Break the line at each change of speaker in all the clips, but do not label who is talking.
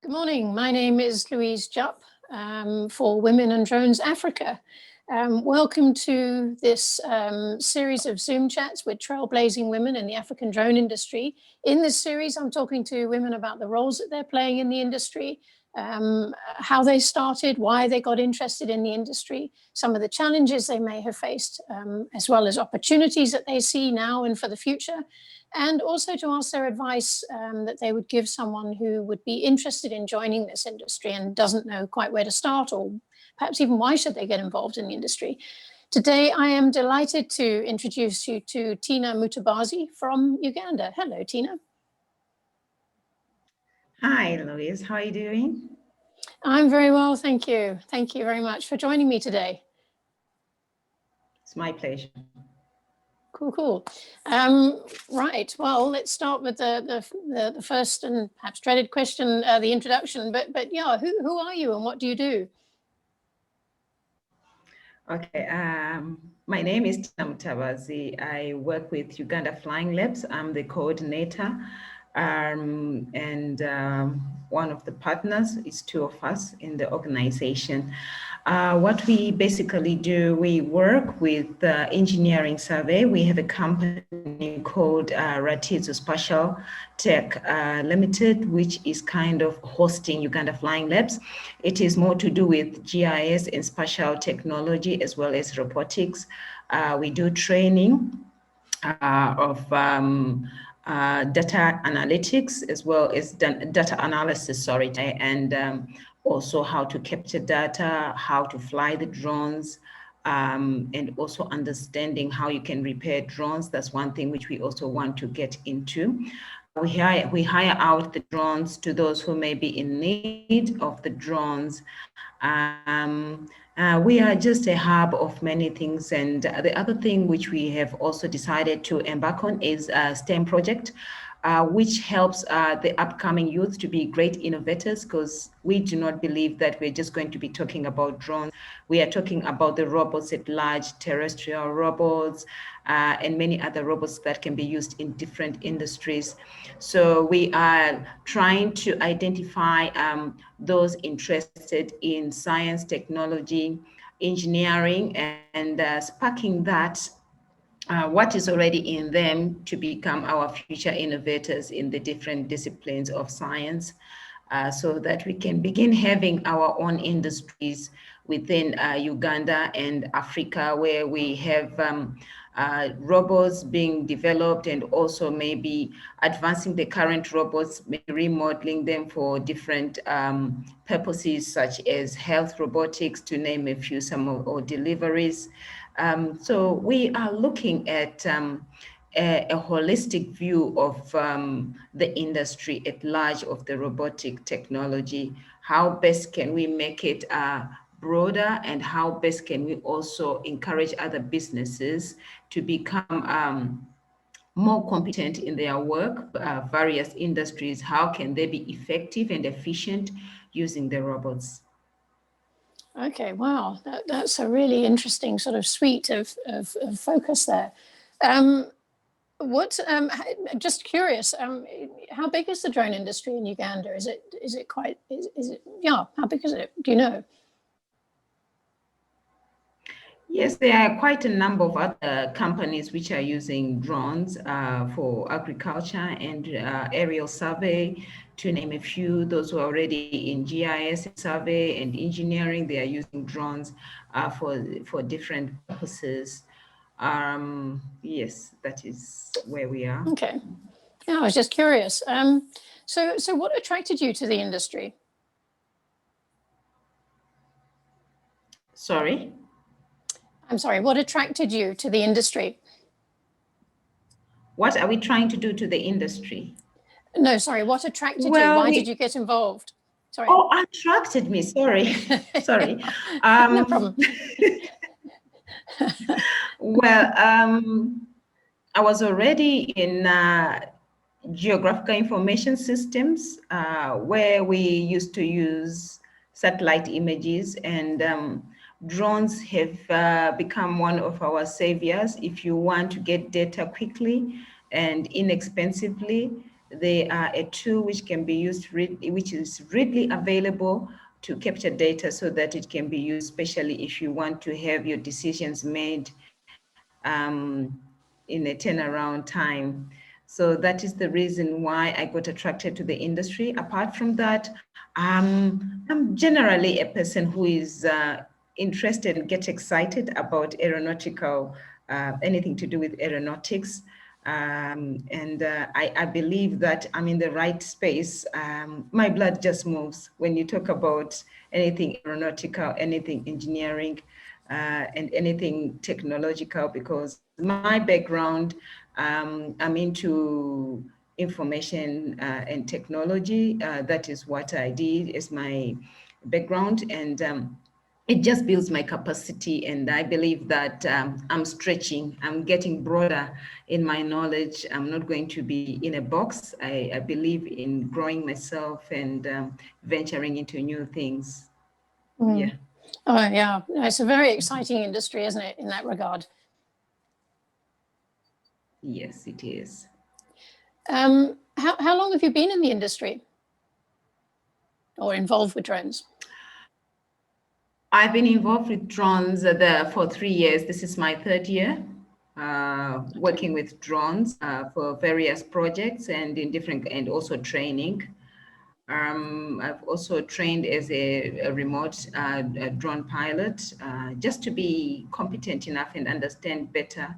Good morning. My name is Louise Jupp for Women and Drones Africa. Welcome to this series of Zoom chats with trailblazing women in the African drone industry. In this series, I'm talking to women about the roles that they're playing in the industry, how they started, why they got interested in the industry, some of the challenges they may have faced, as well as opportunities that they see now and for the future, and also to ask their advice that they would give someone who would be interested in joining this industry and doesn't know quite where to start, or perhaps even why should they get involved in the industry. Today, I am delighted to introduce you to Tinah Mutabazi from Uganda. Hello, Tinah.
Hi, Louise. How are you doing?
I'm very well, thank you. Thank you very much for joining me today.
It's my pleasure.
Cool. Right. Well, let's start with the first and perhaps dreaded question, the introduction. But yeah, who are you and what do you do?
Okay. My name is Tinah Mutabazi. I work with Uganda Flying Labs. I'm the coordinator, and one of the partners. Is two of us in the organization. What we basically do, we work with engineering survey. We have a company called Ratizo Spatial Tech Limited, which is kind of hosting Uganda Flying Labs. It is more to do with GIS and spatial technology as well as robotics. We do training of data analytics as well as data analysis, and also how to capture data, how to fly the drones, and also understanding how you can repair drones. That's one thing which we also want to get into. We hire out the drones to those who may be in need of the drones. We are just a hub of many things. And the other thing which we have also decided to embark on is a STEM project, which helps the upcoming youth to be great innovators, because we do not believe that we're just going to be talking about drones. We are talking about the robots at large, terrestrial robots, and many other robots that can be used in different industries. So we are trying to identify those interested in science, technology, engineering, and sparking that what is already in them to become our future innovators in the different disciplines of science, so that we can begin having our own industries within Uganda and Africa, where we have robots being developed and also maybe advancing the current robots, maybe remodeling them for different purposes, such as health robotics, to name a few, or deliveries. So we are looking at a holistic view of the industry at large of the robotic technology. How best can we make it broader, and how best can we also encourage other businesses to become more competent in their work, various industries? How can they be effective and efficient using the robots?
Okay, wow, that's a really interesting sort of suite of focus there. Just curious, how big is the drone industry in Uganda? Is it how big is it? Do you know?
Yes, there are quite a number of other companies which are using drones for agriculture and aerial survey, to name a few. Those who are already in GIS survey and engineering, they are using drones for different purposes. Yes, that is where we are.
Okay. Yeah, I was just curious. So what attracted you to the industry?
Sorry?
I'm sorry, what attracted you to the industry?
What are we trying to do to the industry?
No, sorry, what attracted you? Why did you get involved? Sorry.
Oh, attracted me, sorry. Sorry.
No problem.
Well, I was already in geographical information systems, where we used to use satellite images, and drones have become one of our saviors. If you want to get data quickly and inexpensively, They are a tool which can be used, which is readily available to capture data so that it can be used, especially if you want to have your decisions made in a turnaround time. So that is the reason why I got attracted to the industry. Apart from that, I'm generally a person who is interested and get excited about aeronautical, anything to do with aeronautics. I believe that I'm in the right space. My blood just moves when you talk about anything aeronautical, anything engineering, and anything technological, because my background, I'm into information and technology. That is what I did as my background. And it just builds my capacity, and I believe that I'm stretching, I'm getting broader in my knowledge. I'm not going to be in a box. I believe in growing myself and venturing into new things. Yeah.
Oh, yeah. It's a very exciting industry, isn't it, in that regard?
Yes, it is.
How long have you been in the industry or involved with drones?
I've been involved with drones for 3 years. This is my third year working with drones for various projects and in different, and also training. I've also trained as a remote a drone pilot, just to be competent enough and understand better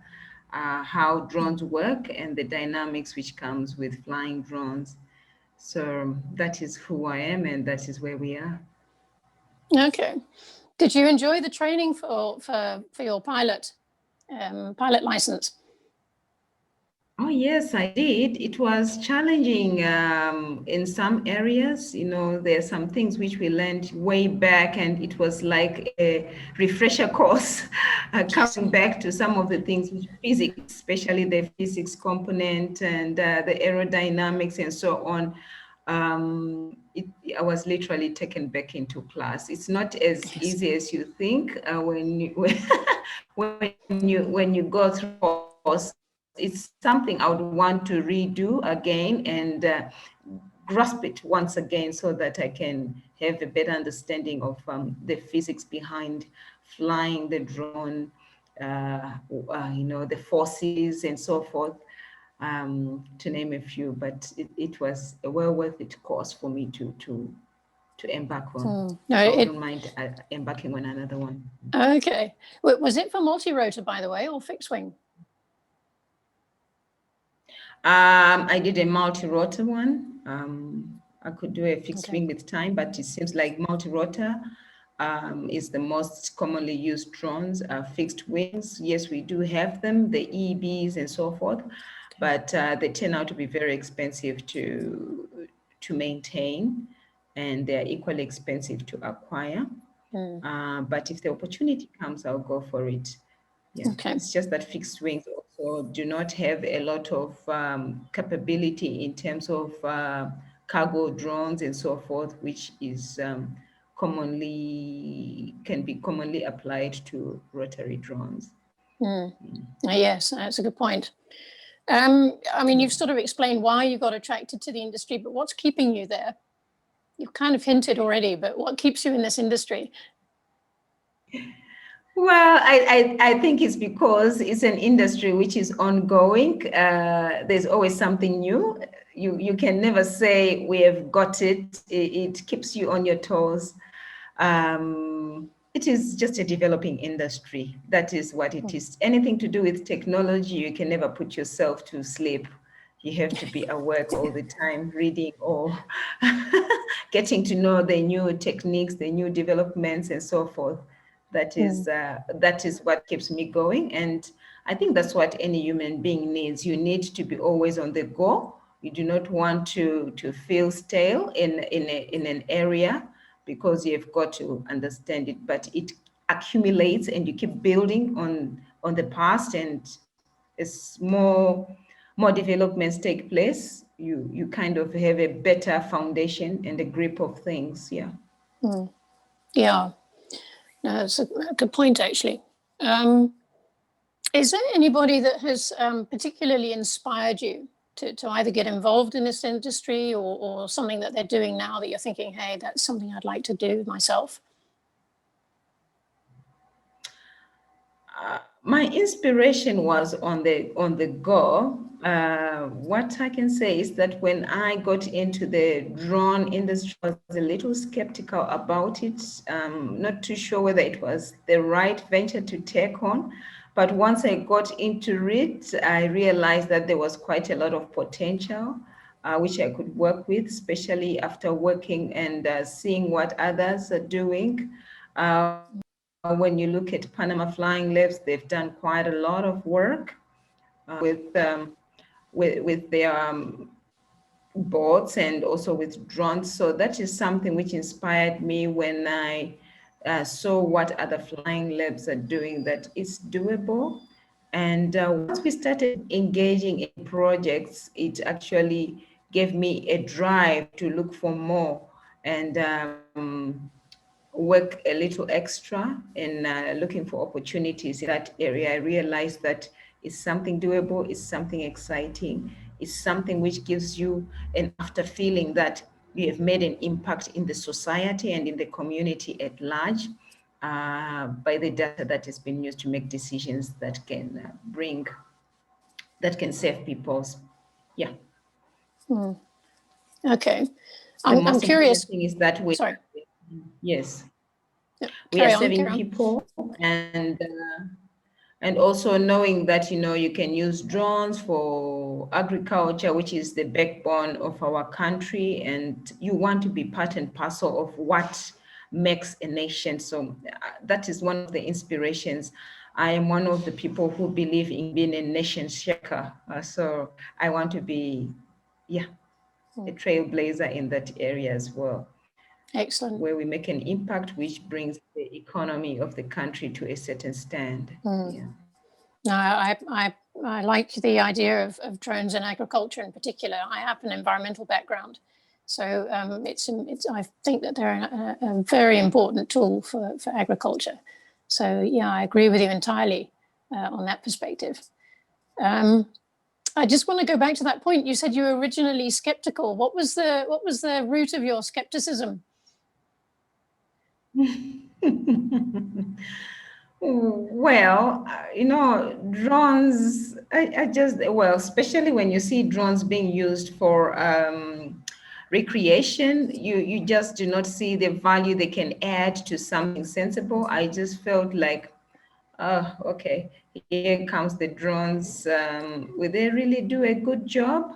how drones work and the dynamics which comes with flying drones. So that is who I am, and that is where we are.
Okay. Did you enjoy the training for your pilot license?
Oh, yes, I did. It was challenging in some areas. You know, there are some things which we learned way back, and it was like a refresher course, coming back to some of the things which physics, especially the physics component and the aerodynamics and so on. I was literally taken back into class. It's not as easy as you think when you go through course. It's something I would want to redo again and grasp it once again so that I can have a better understanding of the physics behind flying the drone, the forces and so forth, to name a few. But it was a well worth it course for me to embark on.
No,
I wouldn't mind embarking on another one.
Okay. Was it for multi-rotor, by the way, or fixed wing?
I did a multi-rotor one. I could do a fixed wing with time, but it seems like multi-rotor is the most commonly used drones. Fixed wings, yes, we do have them, the EBs and so forth, but they turn out to be very expensive to maintain, and they're equally expensive to acquire. But if the opportunity comes, I'll go for it. Yeah, it's just that fixed wings also do not have a lot of capability in terms of cargo drones and so forth, which is can be commonly applied to rotary drones.
Yes, that's a good point. I mean, you've sort of explained why you got attracted to the industry, but what's keeping you there? You've kind of hinted already, but what keeps you in this industry?
Well, I think it's because it's an industry which is ongoing. There's always something new. You can never say we have got it. It keeps you on your toes. It is just a developing industry. That is what it is. Anything to do with technology, you can never put yourself to sleep. You have to be awake all the time, reading or getting to know the new techniques, the new developments, and so forth. That is what keeps me going, and I think that's what any human being needs. You need to be always on the go. You do not want to feel stale in an area, because you've got to understand it. But it accumulates, and you keep building on the past, and as more developments take place, you kind of have a better foundation and a grip of things. Yeah.
Yeah. No, that's a good point, actually. Is there anybody that has particularly inspired you to either get involved in this industry or something that they're doing now that you're thinking, hey, that's something I'd like to do myself?
My inspiration was on the go. What I can say is that when I got into the drone industry, I was a little skeptical about it, not too sure whether it was the right venture to take on. But once I got into it, I realized that there was quite a lot of potential, which I could work with, especially after working and seeing what others are doing. When you look at Panama Flying Labs, they've done quite a lot of work with their boats and also with drones. So that is something which inspired me when I saw what other flying labs are doing, that it's doable. And once we started engaging in projects, it actually gave me a drive to look for more and work a little extra in looking for opportunities in that area. I realized that it's something doable, it's something exciting, it's something which gives you an after feeling that you have made an impact in the society and in the community at large by the data that has been used to make decisions that can that can save people's, yeah.
Okay.
The
I'm
most
curious.
important thing is that we,
Sorry.
yes,
Yeah,
we are
carry on,
saving
carry on.
people, and also knowing that, you know, you can use drones for agriculture, which is the backbone of our country, and you want to be part and parcel of what makes a nation. So that is one of the inspirations. I am one of the people who believe in being a nation shaker. So I want to be, yeah, a trailblazer in that area as well.
Excellent.
Where we make an impact which brings the economy of the country to a certain stand. Yeah.
No, I like the idea of drones in agriculture in particular. I have an environmental background, so I think that they're a very important tool for agriculture. So yeah, I agree with you entirely on that perspective. I just want to go back to that point. You said you were originally skeptical. What was the root of your skepticism?
Well, you know, drones, I just, well, especially when you see drones being used for recreation, you just do not see the value they can add to something sensible. I just felt like, oh, okay, here comes the drones. Will they really do a good job?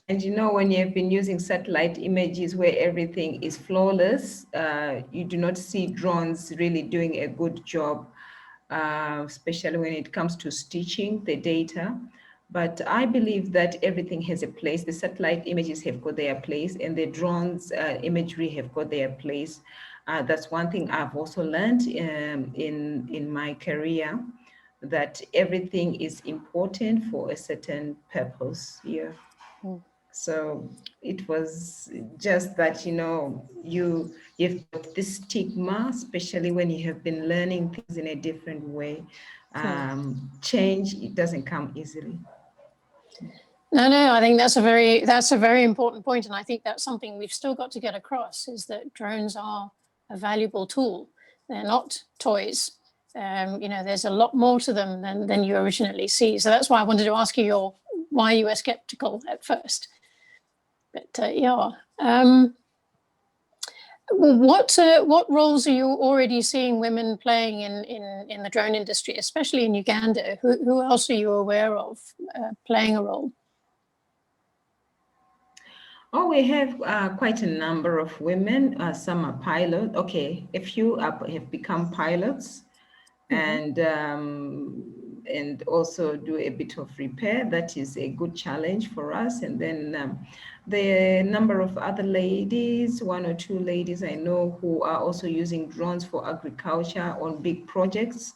And you know, when you've been using satellite images where everything is flawless, you do not see drones really doing a good job, especially when it comes to stitching the data. But I believe that everything has a place. The satellite images have got their place, and the drones imagery have got their place. That's one thing I've also learned in my career, that everything is important for a certain purpose. Yeah. So it was just that, you know, you've got this stigma, especially when you have been learning things in a different way. Change, it doesn't come easily.
No, I think that's a very important point, and I think that's something we've still got to get across, is that drones are a valuable tool. They're not toys. You know, there's a lot more to them than you originally see. So that's why I wanted to ask you why you were skeptical at first. But yeah. What roles are you already seeing women playing in the drone industry, especially in Uganda? Who else are you aware of playing a role?
Oh, we have quite a number of women. Some are pilots. Okay, a few have become pilots, and also do a bit of repair. That is a good challenge for us. And then the number of other ladies, one or two ladies I know who are also using drones for agriculture on big projects,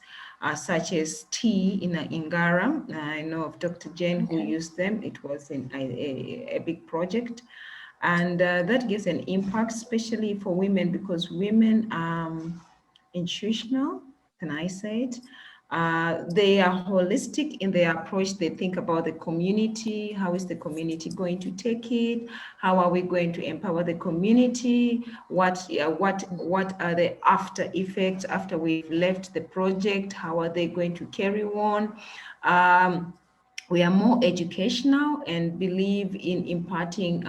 such as tea in Ingara. I know of Dr. Jane who used them. It was in a big project. And that gives an impact, especially for women, because women are intuitional, can I say it? They are holistic in their approach. They think about the community. How is the community going to take it? How are we going to empower the community? What are the after effects after we've left the project? How are they going to carry on? We are more educational and believe in imparting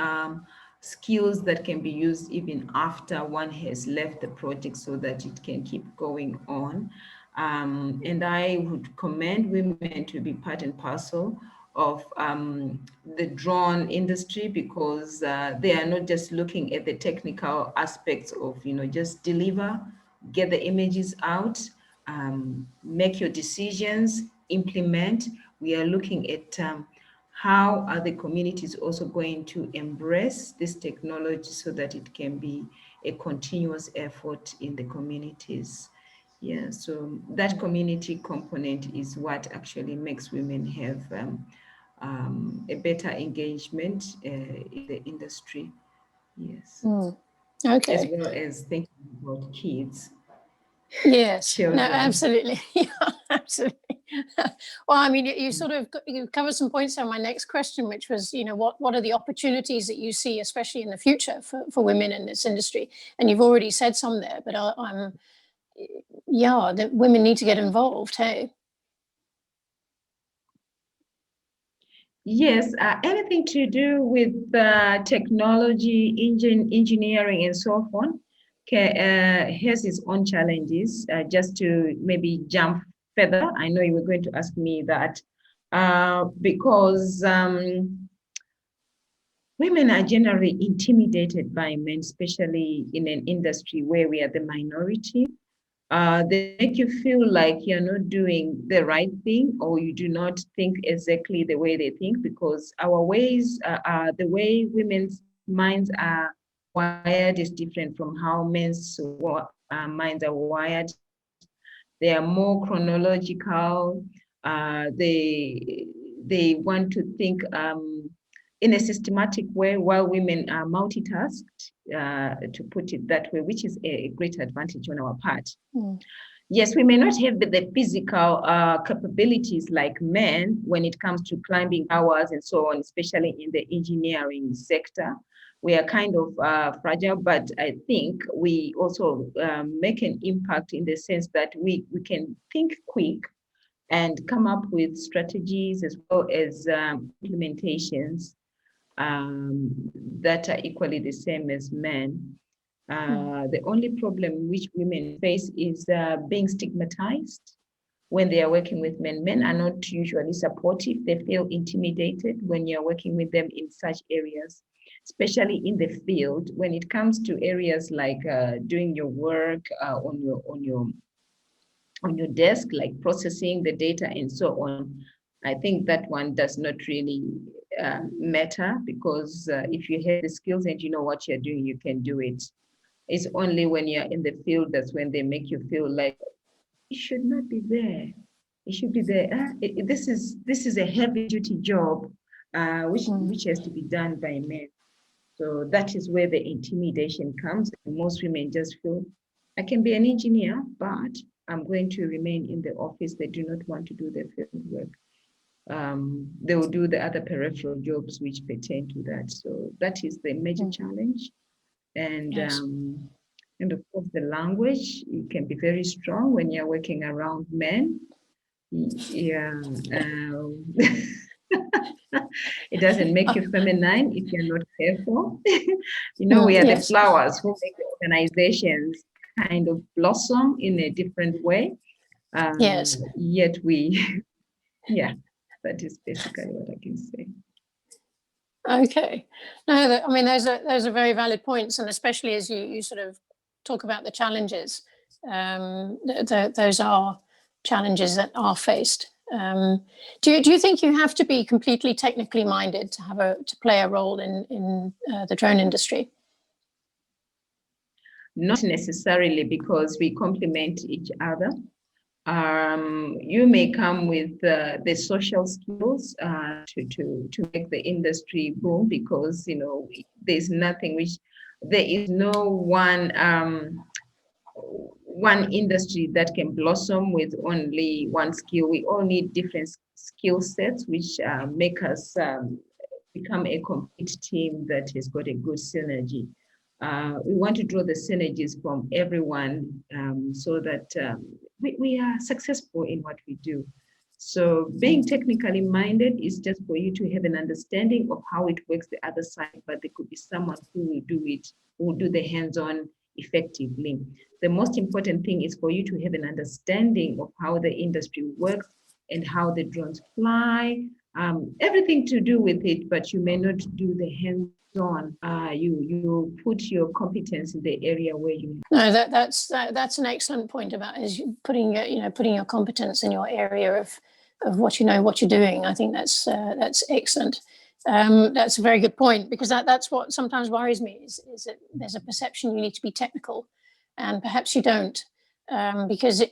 skills that can be used even after one has left the project so that it can keep going on. And I would commend women to be part and parcel of the drone industry because they are not just looking at the technical aspects of, just deliver, get the images out, make your decisions, implement. We are looking at how are the communities also going to embrace this technology so that it can be a continuous effort in the communities. Yeah, so that community component is what actually makes women have a better engagement in the industry. Yes.
Okay.
As well as thinking about kids.
Yes,
Children.
no, absolutely. Yeah, absolutely. Well, I mean, you covered some points on my next question, which was, what are the opportunities that you see, especially in the future for women in this industry? And you've already said some there, but that women need to get involved, hey?
Yes, anything to do with technology, engineering, and so on has its own challenges. Just to maybe jump further, I know you were going to ask me that because women are generally intimidated by men, especially in an industry where we are the minority. They make you feel like you're not doing the right thing or you do not think exactly the way they think because our ways, the way women's minds are wired is different from how men's minds are wired. They are more chronological. They want to think in a systematic way, while women are multitasked, to put it that way, which is a great advantage on our part. Yes, we may not have the physical capabilities like men when it comes to climbing towers and so on, especially in the engineering sector. We are kind of fragile, but I think we also make an impact in the sense that we can think quick and come up with strategies as well as implementations that are equally the same as men. The only problem which women face is being stigmatized when they are working with men. Men are not usually supportive. They feel intimidated when you're working with them in such areas, especially in the field. When it comes to areas like doing your work on your desk, like processing the data and so on, I think that one does not really matter because if you have the skills and you know what you're doing, you can do it. It's only when you're in the field that's when they make you feel like it should not be there. It should be there. This is a heavy duty job, which has to be done by men. So that is where the intimidation comes. And most women just feel, I can be an engineer, but I'm going to remain in the office. They do not want to do the field work. They will do the other peripheral jobs which pertain to that. So that is the major challenge. And
Yes.
And of course, the language, it can be very strong when you're working around men. Yeah. It doesn't make you feminine if you're not careful. We are the flowers who make the organizations kind of blossom in a different way.
Yes.
Yet yeah, that is basically what I can say.
Okay. No, I mean, those are very valid points, and especially as you sort of talk about the challenges, those are challenges that are faced. Do you think you have to be completely technically minded to play a role in the drone industry?
Not necessarily, because we complement each other. You may come with the social skills to make the industry boom because there is no one industry that can blossom with only one skill. We all need different skill sets, which make us become a complete team that has got a good synergy. We want to draw the synergies from everyone so that we are successful in what we do. So being technically minded is just for you to have an understanding of how it works the other side, but there could be someone who will do it, who will do the hands-on effectively. The most important thing is for you to have an understanding of how the industry works and how the drones fly, everything to do with it, but you may not do the hands-on. You put your competence in the area where you.
No, that's an excellent point about is putting your competence in your area of what you know, what you're doing. I think that's excellent. That's a very good point, because that's what sometimes worries me is that there's a perception you need to be technical, and perhaps you don't, because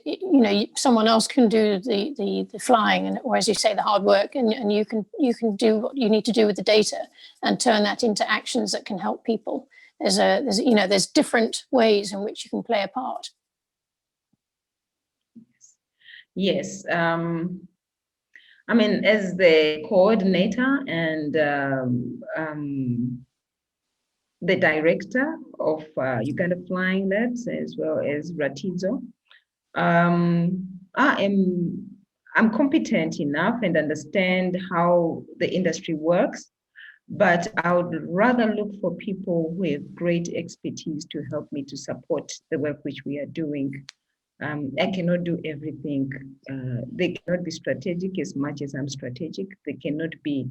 someone else can do the flying, or as you say, the hard work, and you can do what you need to do with the data and turn that into actions that can help people. There's different ways in which you can play a part.
Yes. I mean, as the coordinator and the director of Uganda Flying Labs, as well as Ratizo, I'm competent enough and understand how the industry works, but I would rather look for people who have great expertise to help me to support the work which we are doing. I cannot do everything. They cannot be strategic as much as I'm strategic. They cannot be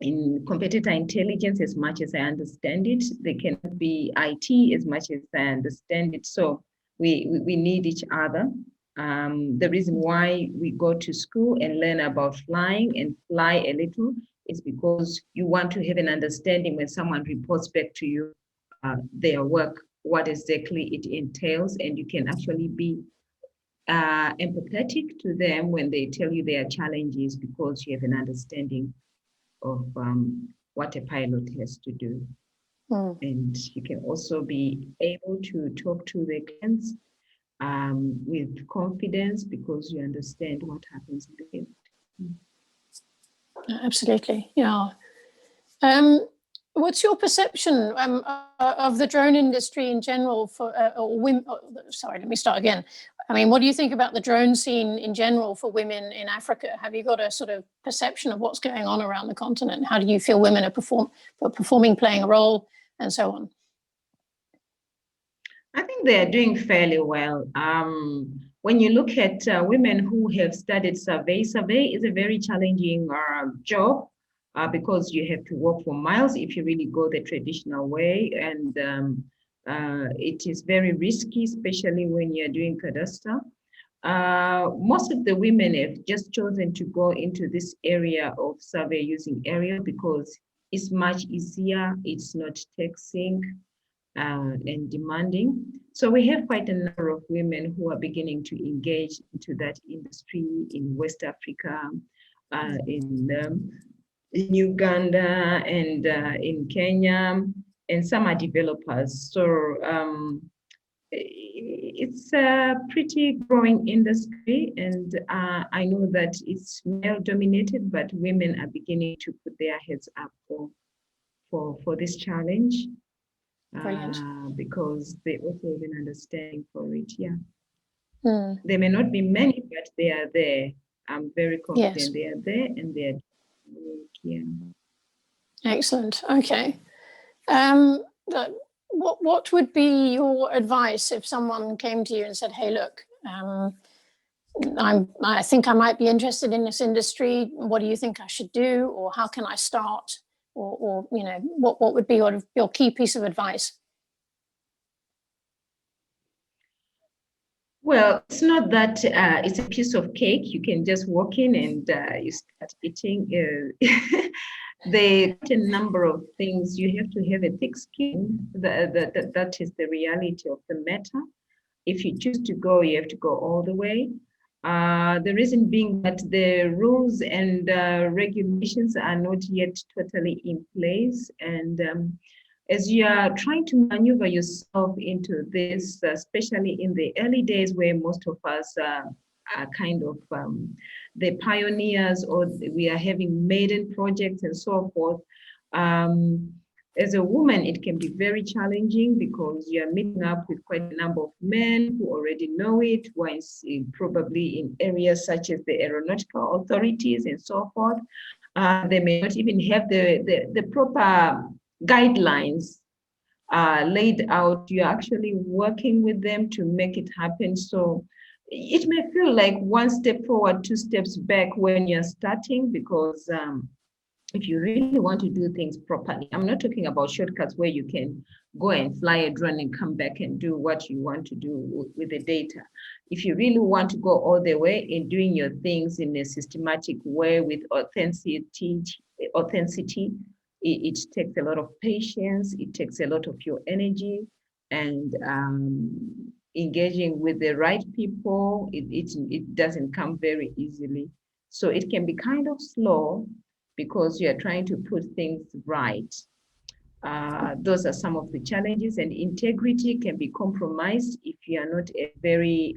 in competitor intelligence as much as I understand it. They cannot be IT as much as I understand it. So we need each other. The reason why we go to school and learn about flying and fly a little is because you want to have an understanding when someone reports back to you their work, what exactly it entails, and you can actually be empathetic to them when they tell you their challenges, because you have an understanding of what a pilot has to do. And you can also be able to talk to the clients with confidence, because you understand what happens in the field.
Absolutely, yeah. What's your perception of the drone industry in general for women? Sorry, let me start again. I mean, what do you think about the drone scene in general for women in Africa? Have you got a sort of perception of what's going on around the continent? How do you feel women are performing, playing a role, and so on?
I think they are doing fairly well. When you look at women who have studied survey is a very challenging job. Because you have to walk for miles if you really go the traditional way, and it is very risky, especially when you're doing cadastre. Most of the women have just chosen to go into this area of survey using aerial because it's much easier, it's not taxing and demanding. So we have quite a number of women who are beginning to engage into that industry in West Africa, in Uganda and in Kenya, and some are developers. So it's a pretty growing industry, and I know that it's male dominated, but women are beginning to put their heads up for this challenge. Because they also have an understanding for it. Yeah. There may not be many, but they are there. I'm very confident they are there, and they are. Yeah.
Excellent. Okay. What would be your advice if someone came to you and said, "Hey, look, I think I might be interested in this industry. What do you think I should do, or how can I start, or what would be your key piece of advice?"
Well, it's not that it's a piece of cake. You can just walk in and you start eating. There are a number of things. You have to have a thick skin. That is the reality of the matter. If you choose to go, you have to go all the way. The reason being that the rules and regulations are not yet totally in place, and as you are trying to maneuver yourself into this, especially in the early days where most of us are kind of the pioneers, or we are having maiden projects and so forth. As a woman, it can be very challenging because you're meeting up with quite a number of men who already know it, who are probably in areas such as the aeronautical authorities and so forth. They may not even have the proper guidelines laid out. You're actually working with them to make it happen. So it may feel like one step forward, two steps back when you're starting, because if you really want to do things properly, I'm not talking about shortcuts where you can go and fly a drone and come back and do what you want to do with the data. If you really want to go all the way in doing your things in a systematic way with authenticity, it takes a lot of patience, it takes a lot of your energy, and engaging with the right people, it doesn't come very easily. So it can be kind of slow, because you're trying to put things right. Those are some of the challenges, and integrity can be compromised if you are not a very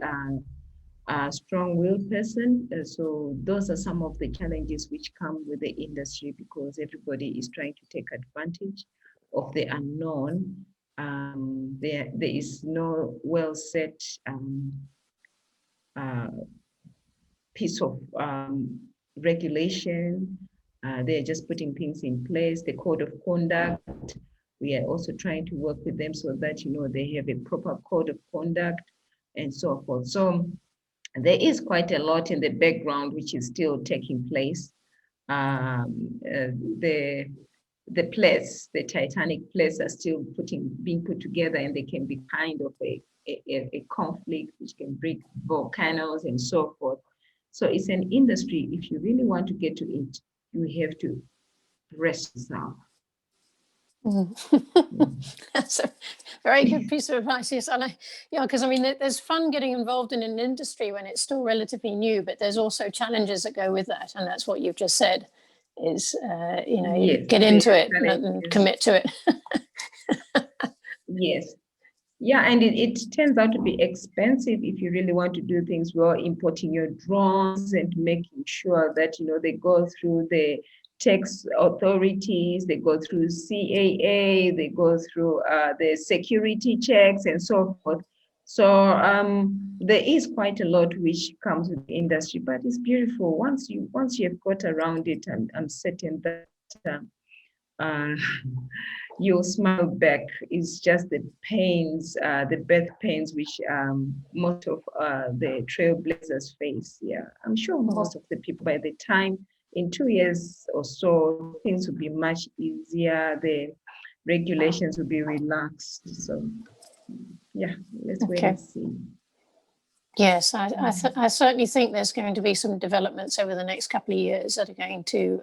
strong-willed person. So those are some of the challenges which come with the industry, because everybody is trying to take advantage of the unknown. There is no well-set piece of regulation. They're just putting things in place. The code of conduct, we are also trying to work with them so that, they have a proper code of conduct and so forth. So there is quite a lot in the background which is still taking place. The plates, the Titanic plates, are still being put together, and they can be kind of a conflict which can break volcanoes and so forth. So it's an industry. If you really want to get to it, you have to rest yourself.
That's a very good piece of advice. Yes, because I mean, there's fun getting involved in an industry when it's still relatively new, but there's also challenges that go with that, and that's what you've just said. Is
yes,
get into it and commit to it.
Yes. Yeah, and it turns out to be expensive if you really want to do things well, importing your drones and making sure that, they go through the tax authorities, they go through CAA, they go through the security checks and so forth. So there is quite a lot which comes with the industry, but it's beautiful. Once you have got around it, I'm certain that you'll smile back. It's just the pains, the birth pains, which most of the trailblazers face. Yeah, I'm sure most of the people, by the time in 2 years or so, things will be much easier. The regulations will be relaxed. So, yeah, let's wait and see.
Yes, I certainly think there's going to be some developments over the next couple of years that are going to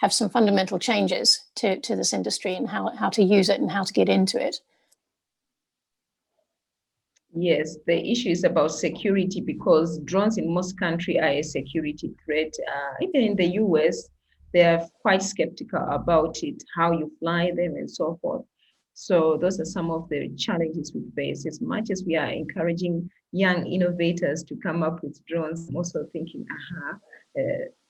have some fundamental changes to this industry and how to use it and how to get into it.
Yes, the issue is about security, because drones in most countries are a security threat. Even in the US, they are quite skeptical about it, how you fly them and so forth. So those are some of the challenges we face. As much as we are encouraging young innovators to come up with drones, I'm also thinking,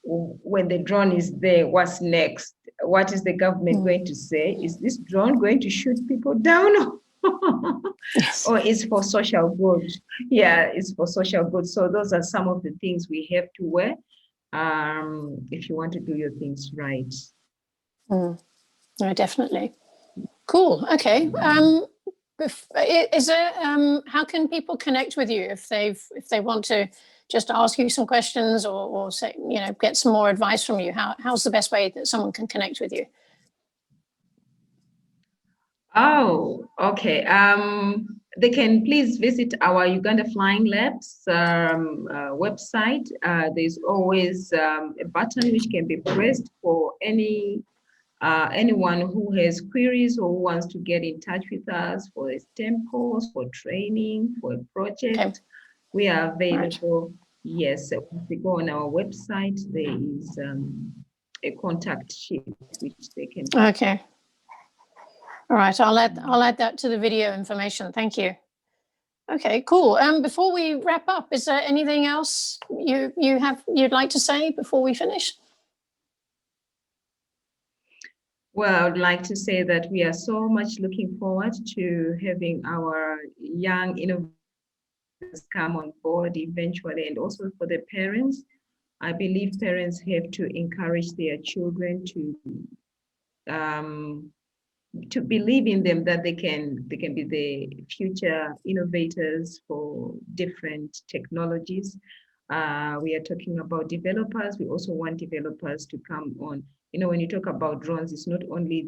when the drone is there, what's next? What is the government going to say? Is this drone going to shoot people down? Yes. Or it's for social good? Yeah, it's for social good. So those are some of the things we have to wear if you want to do your things right.
No, definitely. Cool. Okay. Is there how can people connect with you if they want to just ask you some questions or say, get some more advice from you? How's the best way that someone can connect with you?
Oh, okay. They can please visit our Uganda Flying Labs website. There's always a button which can be pressed for anyone who has queries or who wants to get in touch with us for a STEM course, for training, for a project. Okay. We are available. Right. Yes, if they go on our website, there is a contact sheet which they can.
Okay. All right, I'll add that to the video information. Thank you. Okay, cool. Before we wrap up, is there anything else you'd like to say before we finish?
Well, I would like to say that we are so much looking forward to having our young innovators come on board eventually, and also for the parents. I believe parents have to encourage their children to believe in them, that they can be the future innovators for different technologies. We are talking about developers. We also want developers to come on. You know, when you talk about drones, it's not only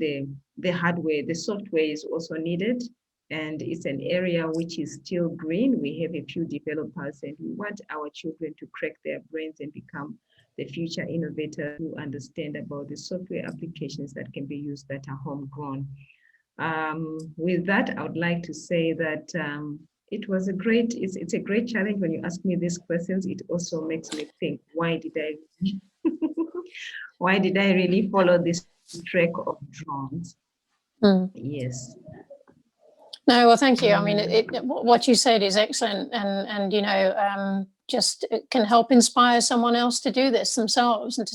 the hardware, the software is also needed. And it's an area which is still green. We have a few developers, and we want our children to crack their brains and become the future innovators who understand about the software applications that can be used that are homegrown. With that, I would like to say that it's a great challenge. When you ask me these questions, it also makes me think, why did I really follow this track of drones? Yes.
No, well, thank you. I mean, what you said is excellent, and you know, just it can help inspire someone else to do this themselves, and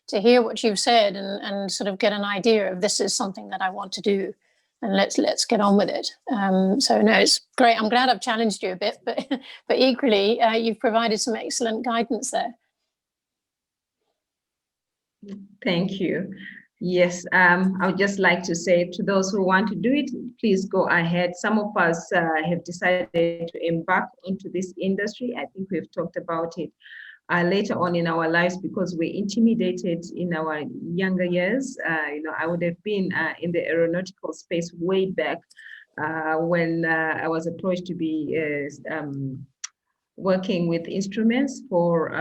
to hear what you've said, and sort of get an idea of, this is something that I want to do, and let's get on with it. So no, it's great. I'm glad I've challenged you a bit, but equally, you've provided some excellent guidance there.
Thank you. Yes, I would just like to say to those who want to do it, please go ahead. Some of us have decided to embark into this industry. I think we've talked about it later on in our lives, because we're intimidated in our younger years. You know, I would have been in the aeronautical space way back when I was approached to be working with instruments for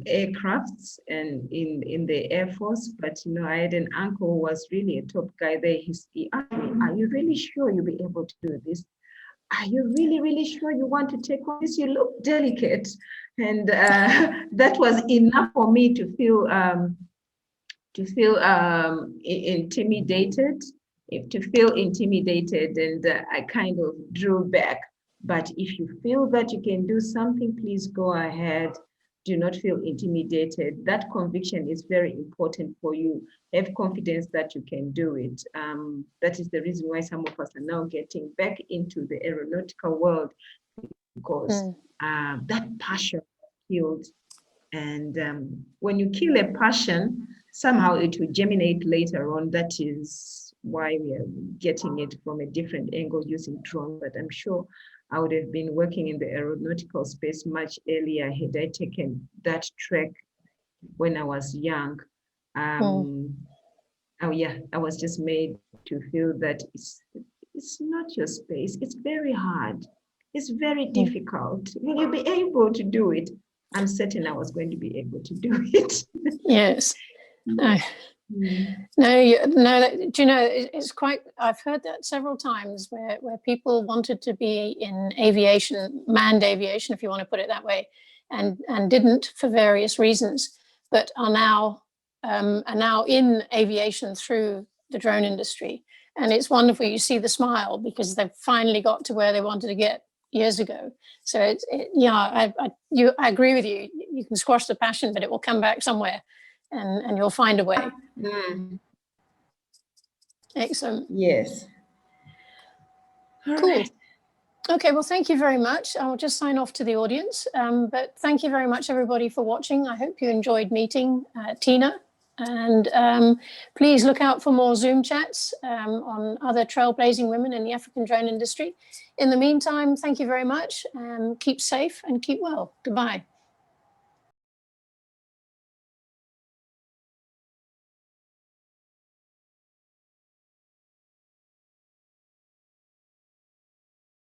aircrafts and in the Air Force. But you know, I had an uncle who was really a top guy there. He asked me, "Are you really sure you'll be able to do this? Are you really sure you want to take on this? You look delicate." And that was enough for me to feel intimidated. And I kind of drew back. But if you feel that you can do something, please go ahead. Do not feel intimidated. That conviction is very important for you. Have confidence that you can do it. That is the reason why some of us are now getting back into the aeronautical world, because that passion killed. And when you kill a passion, somehow it will germinate later on. That is why we are getting it from a different angle using drones. But I'm sure I would have been working in the aeronautical space much earlier had I taken that track when I was young. Oh yeah, I was just made to feel that it's not your space. It's very hard. It's very difficult. Will you be able to do it? I'm certain I was going to be able to do it.
Yes. No, do you know, it's quite, I've heard that several times where people wanted to be in aviation, manned aviation, if you want to put it that way, and didn't for various reasons, but are now in aviation through the drone industry. And it's wonderful. You see the smile because they've finally got to where they wanted to get years ago. So I agree with you. You can squash the passion, but it will come back somewhere. And you'll find a way. Excellent.
Yes.
Cool. Right. Okay, well, thank you very much. I'll just sign off to the audience. But thank you very much, everybody, for watching. I hope you enjoyed meeting Tinah. And please look out for more Zoom chats on other trailblazing women in the African drone industry. In the meantime, thank you very much. Keep safe and keep well. Goodbye.